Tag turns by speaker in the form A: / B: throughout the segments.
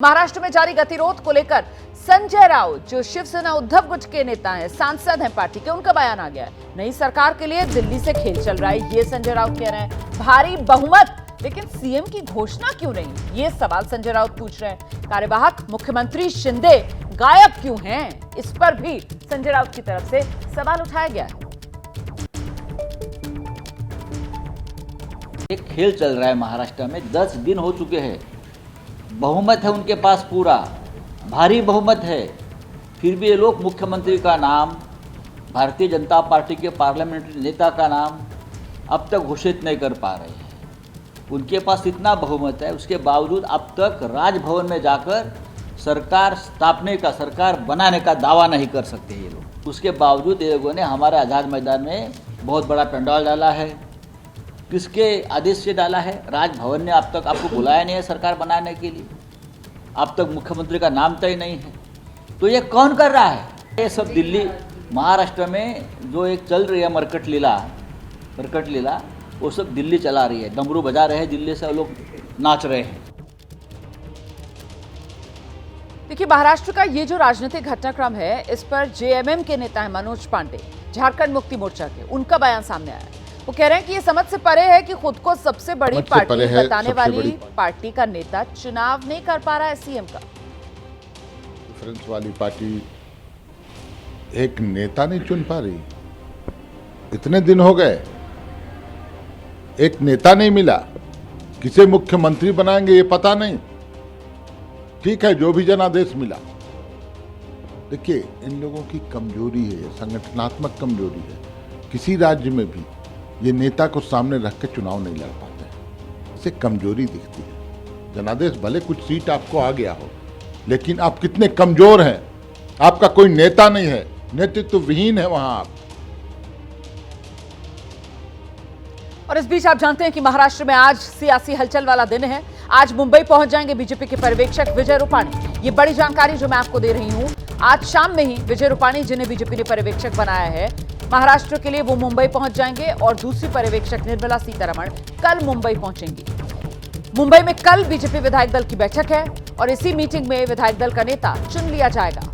A: महाराष्ट्र में जारी गतिरोध को लेकर संजय राउत जो शिवसेना उद्धव गुट के नेता हैं, सांसद हैं पार्टी के, उनका बयान आ गया है। नई सरकार के लिए दिल्ली से खेल चल रहा है, ये संजय राउत कह रहे हैं। भारी बहुमत, लेकिन सीएम की घोषणा क्यों नहीं, ये सवाल संजय राउत पूछ रहे हैं। कार्यवाहक मुख्यमंत्री शिंदे गायब क्यों हैं, इस पर भी संजय राउत की तरफ से सवाल उठाया गया है।
B: एक खेल चल रहा है महाराष्ट्र में, 10 दिन हो चुके हैं। बहुमत है उनके पास, पूरा भारी बहुमत है, फिर भी ये लोग मुख्यमंत्री का नाम, भारतीय जनता पार्टी के पार्लियामेंट्री नेता का नाम अब तक घोषित नहीं कर पा रहे हैं। उनके पास इतना बहुमत है, उसके बावजूद अब तक राजभवन में जाकर सरकार स्थापने का, सरकार बनाने का दावा नहीं कर सकते ये लोग। उसके बावजूद ये लोगों ने हमारे आज़ाद मैदान में बहुत बड़ा पंडाल डाला है। किसके आदेश से डाला है? राजभवन ने अब तक आपको बुलाया नहीं है सरकार बनाने के लिए, अब तक मुख्यमंत्री का नाम तय नहीं है। तो ये कौन कर रहा है? ये सब दिल्ली, महाराष्ट्र में जो एक चल रही है मरकट लीला, वो सब दिल्ली चला रही है। डमरू बजा रहे हैं, दिल्ली से लोग नाच रहे हैं।
A: देखिए, महाराष्ट्र का ये जो राजनीतिक घटनाक्रम है, इस पर जेएमएम के नेता है मनोज पांडे, झारखंड मुक्ति मोर्चा के, उनका बयान सामने आया है। वो कह रहे हैं कि ये समझ से परे है कि खुद को सबसे बड़ी पार्टी बताने वाली पार्टी का नेता चुनाव नहीं कर पा रहा है सीएम का।
C: डिफरेंस वाली पार्टी एक नेता नहीं चुन पा रही। इतने दिन हो गए, एक नेता नहीं मिला। किसे मुख्यमंत्री बनाएंगे ये पता नहीं। ठीक है, जो भी जनादेश मिला। देखिए, इन लोगों की कमजोरी है, संगठनात्मक कमजोरी है। किसी राज्य में भी ये नेता को सामने रख के चुनाव नहीं लड़ पाते हैं, इससे कमजोरी दिखती है। जनादेश भले कुछ सीट आपको आ गया हो, लेकिन आप कितने कमजोर हैं। आपका कोई नेता नहीं है, नेतृत्व विहीन है वहां आप।
A: और इस बीच आप जानते हैं कि महाराष्ट्र में आज सियासी हलचल वाला दिन है। आज मुंबई पहुंच जाएंगे बीजेपी के पर्यवेक्षक विजय रूपाणी। ये बड़ी जानकारी जो मैं आपको दे रही हूं, आज शाम में ही विजय रूपाणी, जिन्हें बीजेपी ने पर्यवेक्षक बनाया है महाराष्ट्र के लिए, वो मुंबई पहुंच जाएंगे। और दूसरी पर्यवेक्षक निर्मला सीतारमण कल मुंबई पहुंचेंगी। मुंबई में कल बीजेपी विधायक दल की बैठक है और इसी मीटिंग में विधायक दल का नेता चुन लिया जाएगा।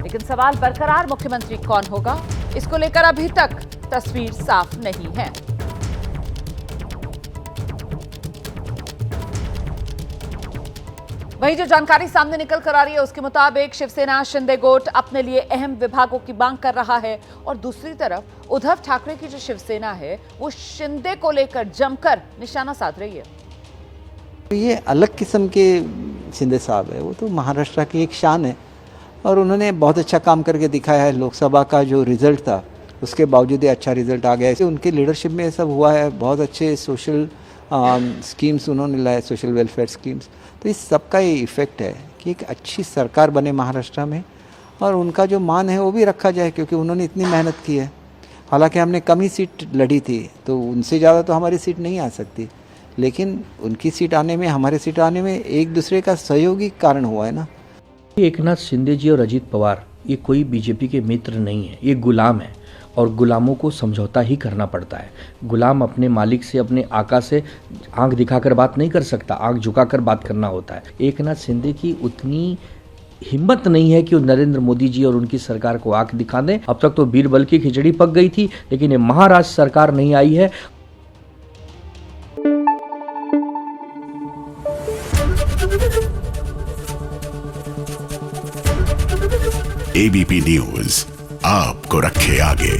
A: लेकिन सवाल बरकरार, मुख्यमंत्री कौन होगा, इसको लेकर अभी तक तस्वीर साफ नहीं है। वहीं जो जानकारी सामने निकल कर आ रही है, उसके मुताबिक शिवसेना शिंदे गुट अपने लिए अहम विभागों की मांग कर रहा है और दूसरी तरफ उद्धव ठाकरे की जो शिवसेना है, वो शिंदे को लेकर जमकर निशाना साध रही है।
D: ये अलग किस्म के शिंदे साहब है, वो तो महाराष्ट्र की एक शान है और उन्होंने बहुत अच्छा काम करके दिखाया है। लोकसभा का जो रिजल्ट था, उसके बावजूद अच्छा रिजल्ट आ गया है। उनके लीडरशिप में ये सब हुआ है। बहुत अच्छे सोशल स्कीम्स उन्होंने लाए, सोशल वेलफेयर स्कीम्स। तो इस सब का ये इफ़ेक्ट है कि एक अच्छी सरकार बने महाराष्ट्र में और उनका जो मान है वो भी रखा जाए, क्योंकि उन्होंने इतनी मेहनत की है। हालांकि हमने कम ही सीट लड़ी थी, तो उनसे ज़्यादा तो हमारी सीट नहीं आ सकती, लेकिन उनकी सीट आने में, हमारे सीट आने में एक दूसरे का सहयोगी कारण हुआ है ना।
E: एकनाथ शिंदे जी और अजीत पवार ये कोई बीजेपी के मित्र नहीं है, ये गुलाम है और गुलामों को समझौता ही करना पड़ता है। गुलाम अपने मालिक से, अपने आका से आंख दिखाकर बात नहीं कर सकता, आंख झुकाकर बात करना होता है। एकनाथ शिंदे की उतनी हिम्मत नहीं है कि वो नरेंद्र मोदी जी और उनकी सरकार को आंख दिखा दें। अब तक तो बीरबल की खिचड़ी पक गई थी, लेकिन ये महाराष्ट्र सरकार नहीं आई है।
F: एबीपी न्यूज आपको रखे आगे।